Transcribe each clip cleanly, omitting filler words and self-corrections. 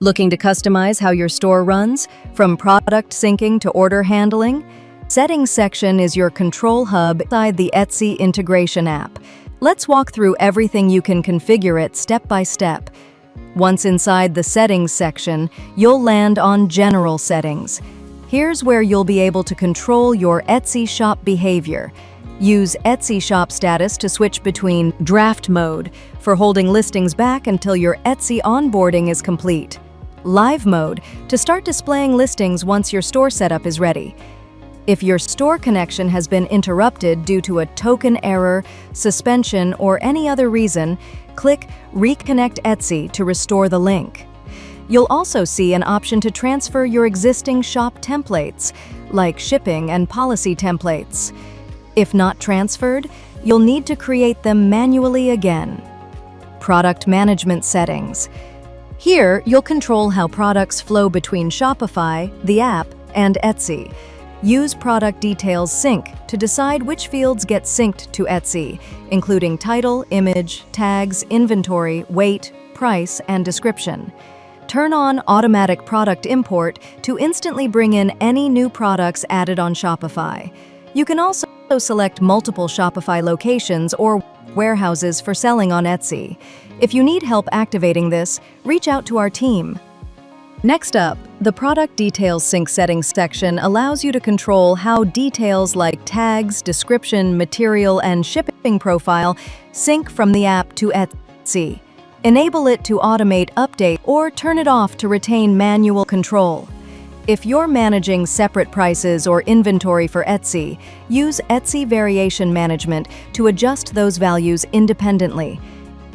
Looking to customize how your store runs, from product syncing to order handling? Settings section is your control hub inside the Etsy integration app. Let's walk through everything you can configure it step by step. Once inside the settings section, you'll land on general settings. Here's where you'll be able to control your Etsy shop behavior. Use Etsy shop status to switch between draft mode for holding listings back until your Etsy onboarding is complete. Live mode to start displaying listings once your store setup is ready. If your store connection has been interrupted due to a token error, suspension, or any other reason, click Reconnect Etsy to restore the link. You'll also see an option to transfer your existing shop templates, like shipping and policy templates. If not transferred, you'll need to create them manually again. Product management settings. Here, you'll control how products flow between Shopify, the app, and Etsy. Use Product Details Sync to decide which fields get synced to Etsy, including title, image, tags, inventory, weight, price, and description. Turn on Automatic Product Import to instantly bring in any new products added on Shopify. You can also select multiple Shopify locations or warehouses for selling on Etsy. If you need help activating this, reach out to our team. Next up, the Product Details Sync settings section allows you to control how details like tags, description, material, and shipping profile sync from the app to Etsy. Enable it to automate update or turn it off to retain manual control. If you're managing separate prices or inventory for Etsy, use Etsy Variation Management to adjust those values independently.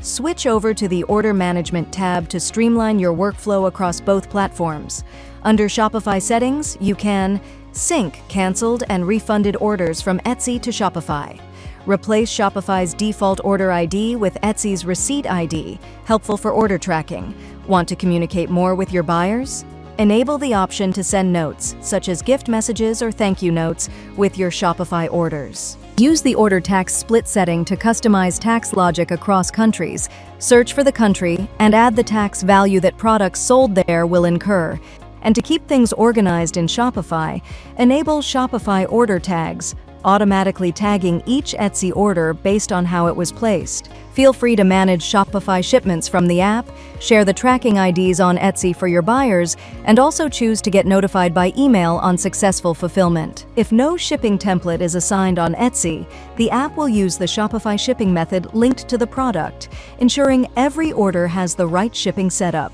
Switch over to the Order Management tab to streamline your workflow across both platforms. Under Shopify settings, you can sync canceled and refunded orders from Etsy to Shopify. Replace Shopify's default order ID with Etsy's receipt ID, helpful for order tracking. Want to communicate more with your buyers? Enable the option to send notes, such as gift messages or thank you notes, with your Shopify orders. Use the order tax split setting to customize tax logic across countries. Search for the country and add the tax value that products sold there will incur. And to keep things organized in Shopify, enable Shopify order tags, automatically tagging each Etsy order based on how it was placed. Feel free to manage Shopify shipments from the app, share the tracking IDs on Etsy for your buyers, and also choose to get notified by email on successful fulfillment. If no shipping template is assigned on Etsy, the app will use the Shopify shipping method linked to the product, ensuring every order has the right shipping setup.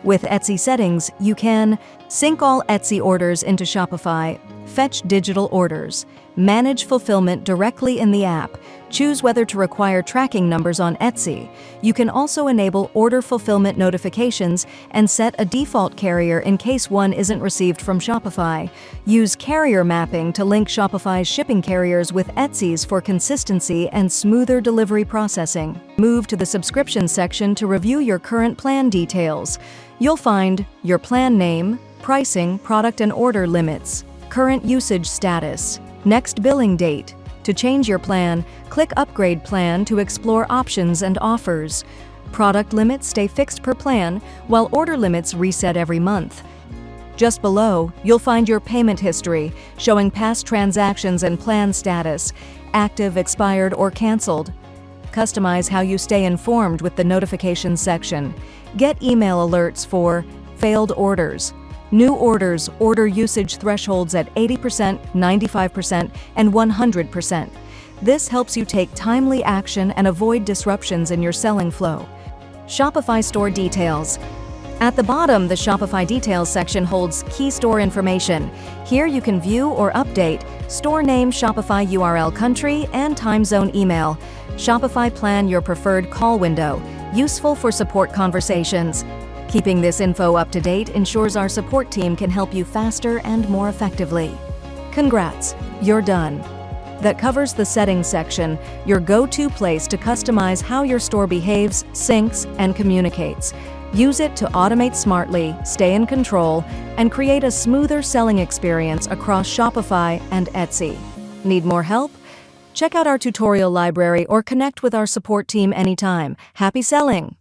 With Etsy settings, you can sync all Etsy orders into Shopify, fetch digital orders, manage fulfillment directly in the app, choose whether to require tracking numbers on Etsy. You can also enable order fulfillment notifications and set a default carrier in case one isn't received from Shopify. Use carrier mapping to link Shopify's shipping carriers with Etsy's for consistency and smoother delivery processing. Move to the subscription section to review your current plan details. You'll find your plan name, pricing, product and order limits, current usage status, next billing date. To change your plan, click Upgrade Plan to explore options and offers. Product limits stay fixed per plan, while order limits reset every month. Just below, you'll find your payment history, showing past transactions and plan status, active, expired, or canceled. Customize how you stay informed with the notifications section. Get email alerts for failed orders, new orders, order usage thresholds at 80%, 95%, and 100%. This helps you take timely action and avoid disruptions in your selling flow. Shopify store details. At the bottom, the Shopify details section holds key store information. Here you can view or update store name, Shopify URL, country, and time zone email. Shopify plan your preferred call window, useful for support conversations. Keeping this info up to date ensures our support team can help you faster and more effectively. Congrats, you're done. That covers the settings section, your go-to place to customize how your store behaves, syncs, and communicates. Use it to automate smartly, stay in control, and create a smoother selling experience across Shopify and Etsy. Need more help? Check out our tutorial library or connect with our support team anytime. Happy selling!